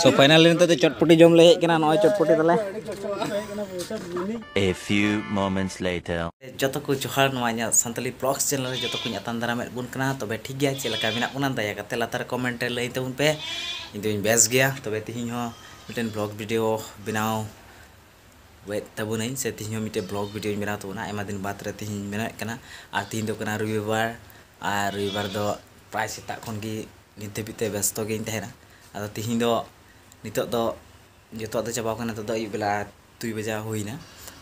So finally nito to chotpoti jom le hej kana noy chotpoti tale. A few moments later. Joto ko johar noanya Santali Vlogs channel joto ko nyatan daramet bun kana tobe ठीक गया चेला का बिना उनान दया कते लातार comment लई तबुन पे इदुन base गया तबे तिहिं हो मिटेन ब्लॉग वीडियो बनाओ वे तबुन से तिहिं हो मिटे ब्लॉग वीडियो बनाओ तबुना एमा दिन बात रे तिहिं मेना kana आर तिहिं दो kana रविवार दो प्राय सेता खन गी निते बिते व्यस्त गेइन तहेना आदो तिहिं दो नितो दो जतो दो चाबाव kana तो अयु बेला 2 बजा होइना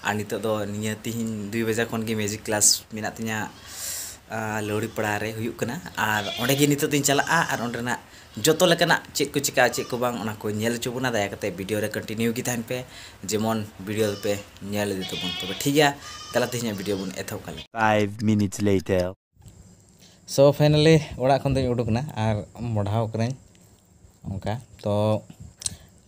और नितो दो निया तिहिं 2 बजा खन गी म्यूजिक क्लास मेना तिnya लौड़ी पड़ा रे हुयुक कना और ओंडे गे नितो दिन चला और ओंडेना जतो लेकना चेक को चिका चेक को बांग ओना को नेल चुबुना दया कते वीडियो रे कंटिन्यू की थान पे जेमन वीडियो पे नेल दे तबन तबे ठीक गया तला तिहिं वीडियो बुन एथौ काले 5 minutes later. सो फाइनली ओड़ा खन दिन उडुकना और मढ़ाव करें ओंका तो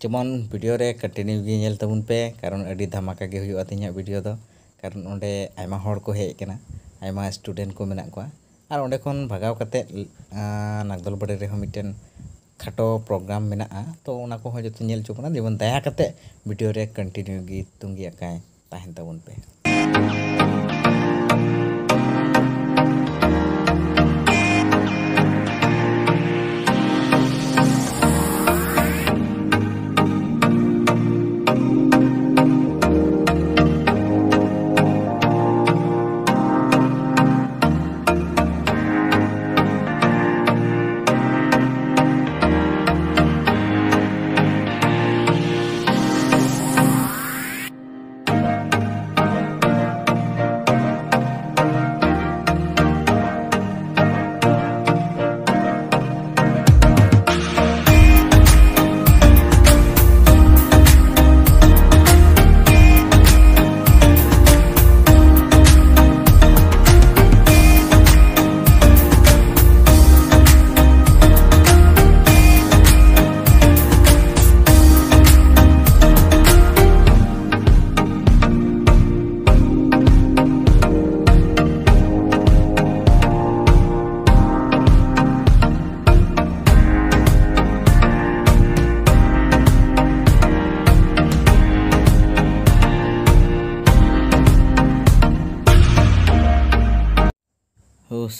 जेमन वीडियो रे कंटिन्यू गे नेल तबुन पे कारण अडी धमाका गे हुयुआ तिहिं वीडियो दो कारण ओंडे आयमा हड़ को हेज कना आयमा स्टूडेंट को मेना को और ओंडे खन भागाव कते नागदल बड़े रे मिटेन खाटो प्रोग्राम मेना तो ओना को जो नेल चुकना जेमन दया कते वीडियो रे कंटिन्यू गी तुंगी आकाय ताहेन तबुन पे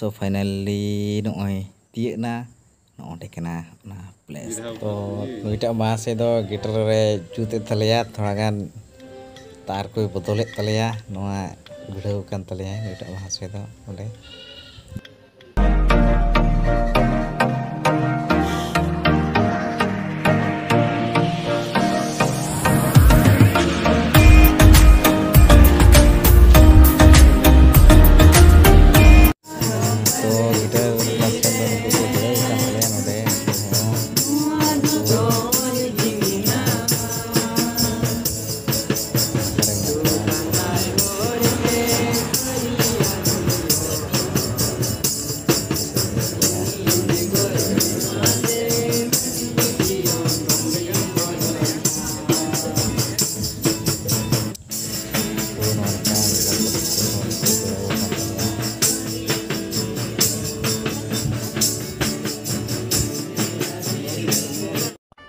So finally noy tiek na नोंडे कना ना प्लेस तो नुइटा मासे दो गिटार रे जुते तलेया थोड़ा गान तार को बदले तलेया नोआ भिड़ाव कान तलेया नुइटा मासे दो ओंडे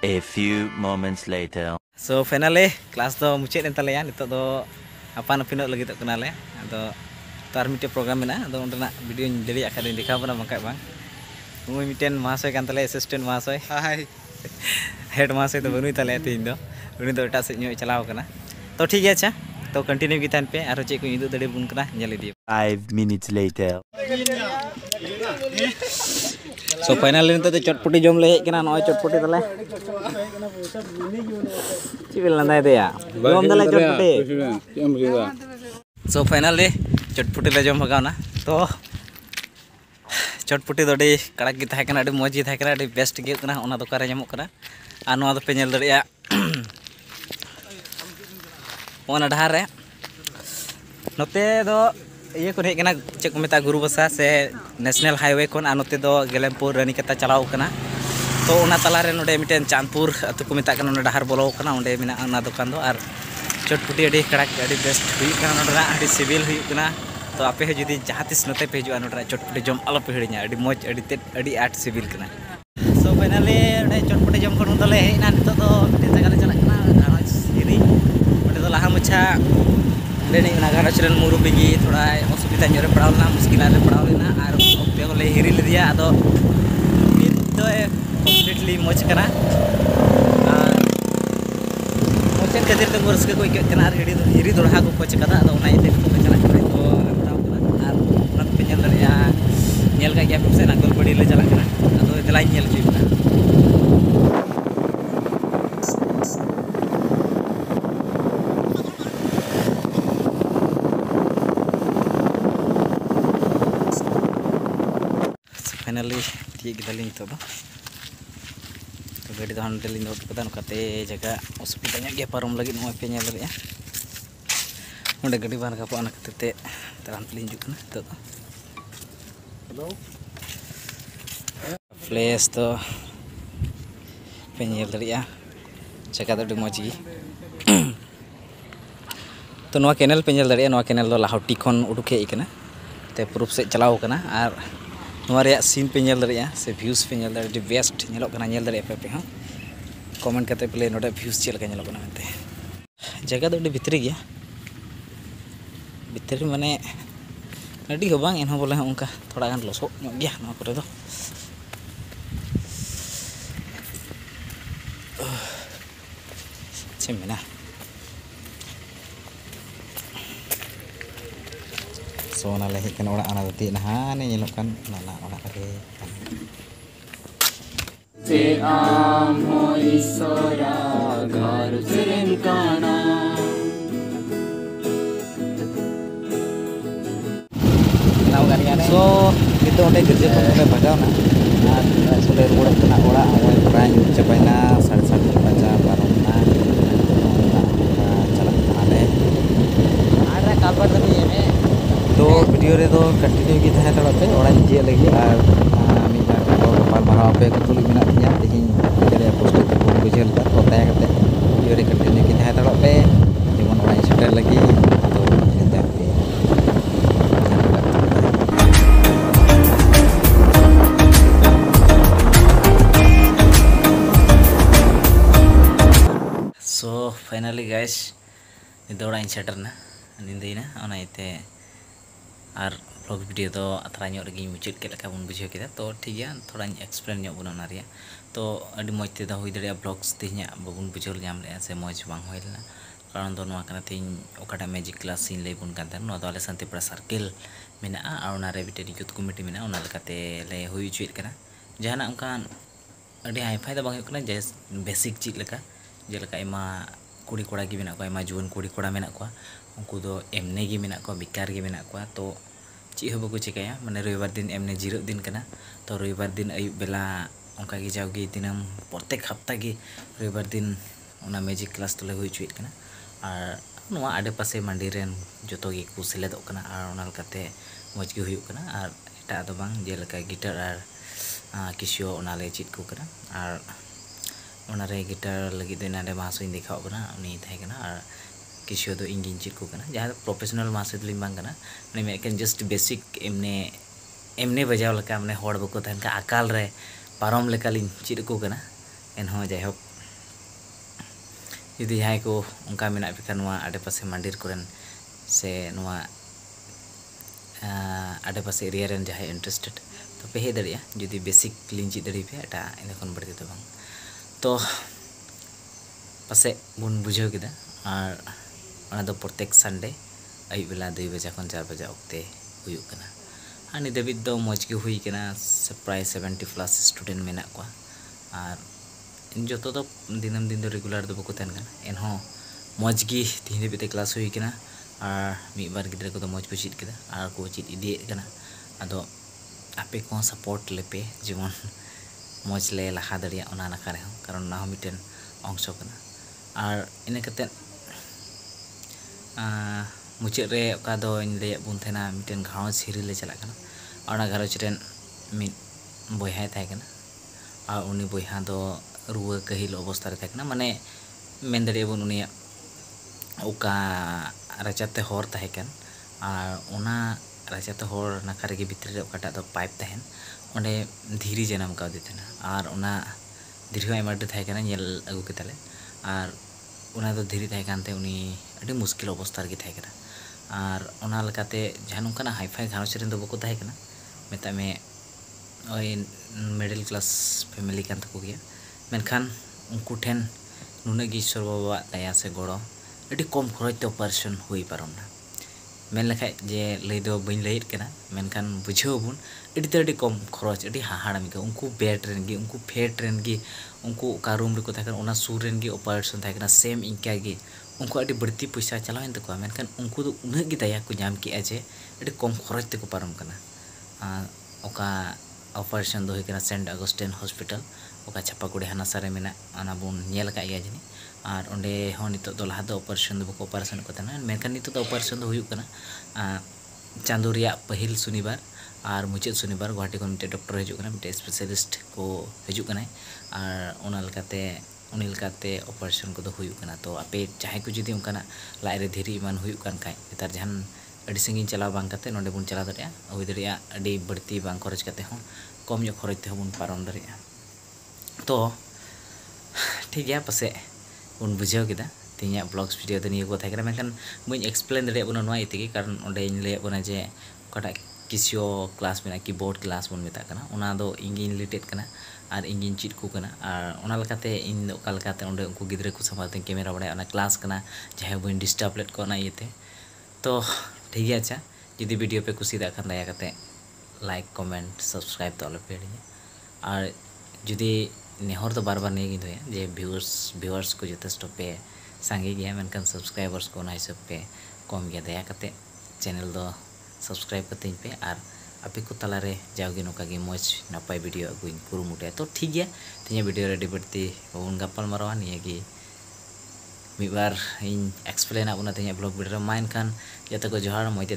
A few moments later. So finally class do mucet en taleya nito do apa napinok lagi tak kenal ya atau tar mite program mena atau ondena video jadi akan dikau pada bangkai bang ngui miten mahasoy kan tale assistant mahasoy hai head mahasoy to banu tale tin do uni do eta se nyo chalaw kana to ठीक है अच्छा तो continue की थान पे आरो चे को इदु दड़े बुन कना nail इदी 5 minutes later. So finally nito to chotpoti jom le hej kana noy chotpoti tale cibil landai de ya jom dale chotpoti so finally chotpoti le jom bagaw na to chotpoti do adi kadak gi thae kana adi moj gi thae kana adi best gi kana ona do kare nyamok kana ar noa do pe nyel dare ya ona dhar re note do ये को hedge कना चे को मेता गुरु बसा से national highway कोन आनोते दो गेलेमपुर रानी कता चलाव कना तो ओना तलारे नोडे मिटेन चांदपुर अतु को मेता कना नोडे डहार बोलो कना ओंडे मिना ओना दुकान दो आर चटपुटी अडी कड़क अडी बेस्ट हुई कना नोडे अडी सिविल हुई कना तो आपे जुदी जहाँ तीस नोते पे हिजुआ नोडे चटपुटी जम आलो पे हिड़िया अडी मौज अडी तेज अडी आट सिविल कना सो फाइनली उन्हें चटपटे जम कर उन्दले हेना नितो दो मिटे जगह ले चला कना घानच हिरी उन्हें तो लाहा मच्छा लेनी ना घानच रेन मुरुबिगी थोड़ा असुविधा ᱧᱚᱨᱮ पड़ाव ना मुश्किल रे पड़ाव लेना और ओक्ते ले हिरी ले दिया आदो नित दो कमप्लीटली मज कना मोचन खातिर तो रस्का को इकत कना हिरी दोड़ा को कोच कदा आदो उना इते को चला कना तो पड़ाव कना और उना पे ñel दरिया ñel का गया से नागल बड़ी ले चला कना आदो इतलाई ñel की फाइनली तीक गदालिंग तो गाड़ी हांडे लिंग कदा नकाते जगह असुविधा गे पारम लगे नो पे ñel रे ओंडे गाड़ी बान का पाना कते तराम लिंग जुकना तो हेलो प्लेस तो पे ñel रे जगह तो मजी तो नवा कैनल पे ñel रे नवा कैनल दो लाहौटी खन उडुके इकना ते प्रूफ से चलाव कना और नवा सीन पे ñel दरिया से व्यूज पे ñel दरिया बेस्ट ñelok kana ñel दरिया पे हाँ कमेंट करते पे नोडे व्यूज चल का ñelok kana मेनते जगह दो भितरी गया भितरी माने अड़ी हो बांग एनहो बोले उनका थोड़ा गान लसो ñok गया नवा करे दो चेमेना सोना ले kan orang anak tadi nah ne ñelok kan nana orang रे Te amo Isora garu terenkana tahu kan ya so itu onde kerja pun onde bagaw na nah sudah ruwet kena orang awal perang capai na 7:30 baca baru na jalan ale ada kabar tadi ini तो video रे तो continue की थाहे तड़ा पे ओड़ा जे लगी और मी बार को पाल मारा पे कुल बिना तिया तिहिन करे पोस्ट को बुझेल ता तो ताया करते वीडियो रे कंटिन्यू की थाहे तड़ा पे जेमन ओड़ा सेटर लगी तो इनते पे सो फाइनली गाइस निदो ओड़ा सेटर ना निंदेना ओना इते और ब्लॉग वीडियो तो अथरा रही मुचाद के बन बुझे के तो ठीक है थोड़ा एक्सप्लेन बना तो अभी मजते हुई दाड़ा ब्लॉग्स तेज बाबन बुझे नाम से मज बांग होना कारण तो तीन ओकाटा मैजिक क्लास लैबन आले शांतिपड़ा सर्कल में और यूथ कमिटी में ले होचुना जहाँ उनकान अभी हाईफाई तो बांग जस्ट बेसिक चीज लेका जेलका एमा कुड़ी कोड़ा की मेना एमा जुआन कुड़ी कोड़ा मेना उनको तो एमने की मेना बेकार की मेना तो ची हो बाको चिकाया माने रविवार दिन एमने जीरो दिन कना तो रविवार दिन अयुब बेला उनका की जाओगे दिनम प्रत्येक हफ्ता की रविवार दिन उना मैजिक क्लास तो ले हुई चुइट कना और नुआ आडे पासे मंडी रेन जोतो गे को सेलेदो कना और उना लकाते मज गे हुई कना और एटा दो बांग जेलका गिटार और किसियो उना ले चिट को कना और उना रे गिटार लगी दे नाडे मासुइन देखाव कना उनी थाय कना और किसी दो इंगिन चिट को कना जहाँ प्रोफेशनल मासे लिंग बांग कना माने मेकन जस्ट बेसिक एमने बजाव लका माने होड़ बको तहन का अकाल रे पारम लेका लिंग चिट को कना एनहो जायहोक जुदी जहाँ को उनका मेना पेका नुआ आडे पासे मंदिर कोरेन से नुआ आडे पासे एरिया रेन जहाँ इंटरेस्टेड तो पे हे दरिया जुदी बेसिक लिंग चिट दरी पे एटा इन खन बड़ती तो बांग तो पासे बुन बुझाव किदा और दो प्रत्येक संडे अयुब बेला 2 बजे खन 4 बजे ओक्ते हुयुग कना और नित धाबिज दो मज गे हुई कना प्राय 70+ स्टूडेंट मेना को और जो तो दिनम दिन दो रेगुलर दो बको तहन कना एनहो मज गे तीन धाबिज क्लास हुई कना और मी बार गिद्रा को मज को चिट केदा और को चिट इदी कना आदो आपे को सपोर्ट लेपे जेमन मज ले लहा दरिया ओना नाका रे कारण ना मिटेन अंश कना और इन कते मुचाद रे ओका दो ले बुन थेना मिटेन घाँस हिरी ले चला कना और घाँस रेन मिट बयहा थाय कना और उनी बयहा दो रुआ कहिल अवस्था रे थाय कना माने मेन दाड़े बन उनी ओका राचाते हर थाय कन और ओना राचाते हर नाका रे भितर रे ओकाटा दो पाइप तहन ओंडे धीरी जनाम कावदे थेना और ओना धीरे आयमा डी थाहे kana nyel agu ketale ar una do dhiri थाहे kante uni adi muskil obostar gi थाहे kana ar ona lekate jahan unkana high five ghanos ren do bako थाहे kana meta me oi middle class family kan taku gya menkhan unku then nuna gi Ishwar Baba daya se goro adi kom khoroj te operation hui paromna men lekha je lay do bain lait kana menkhan bujhau bun adi kom khoroj adi hahadam ge unku bed ren gi unku fet ren gi unku ka room re ko thakan ona sur ren gi operation thahe kana same inka gi unku adi berti paisa chalaw en takwa menkhan unku do una gi daya ko nyam ki aje adi kom khoroj te ko parom kana oka operation do hikana St. Augustine Hospital oka Chapakudi Hanasare mena ana bun nyel ka iya jini ar onde hon nito do laha do operation do ko operation ko tana menkhan nito do operation do huyuk kana chandu riya pahil sunibar ar muchet sunibar Guwahati kon mite doctor hijuk kana mite specialist ko hijuk kana ar ona lekate operation ko do huyuk kana to ape chahe ko judi unkana lai re dhiri iman huyuk kan kai netar jahan adi sangin chalaw bang kate nonde bun chalaw daria hui daria adi berti bang khoroj kate hon kom yo khoroj te bun parom daria तो ठीक है पसे उन बुझाव किदा तिnya blogs video तो neo को थाय करा मेनखान मुझ एक्सप्लेन दरे बना नोआ इतिगी कारण ओंडे इन ले बना जे कटा किसियो क्लास में कीबोर्ड क्लास बन मेता कना ओना दो इंगिन लिटेट कना आर इंगिन चिट को कना आर ओना लकाते इन ओका लकाते ओंडे उनको गिदरे को संभालते कैमरा बड़े ओना क्लास कना चाहे बन डिस्टर्ब लेट को ना इते तो ठीक है अच्छा यदि वीडियो पे कुछ दा खान दया करते लाइक कमेंट सब्सक्राइब तो पे और जुदी नेहर तो बार बार नहीं गिदो जे व्यूअर्स को जथेष्ट पे सांगे गया मेनखान सब्सक्राइबर्स को ना हिसाब पे कम गया दया करते चैनल दो सब्सक्राइब करते पे और आपे को तलारे जाओगे नौका गे मौज नपाय वीडियो अगुइन कुरुमुटे तो ठीक गया तिnya वीडियो रेडी बर्ती बन गपाल मारवा निया गी मिबार इन एक्सप्लेन आबुना तिnya ब्लॉग वीडियो माइन खान जते को जोहार मोइते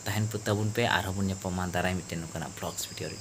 ताहन पुताबुन पे आर हबुन ᱧᱟᱯᱟᱢᱟ दाराय मिटे नौका ब्लॉग्स वीडियो रे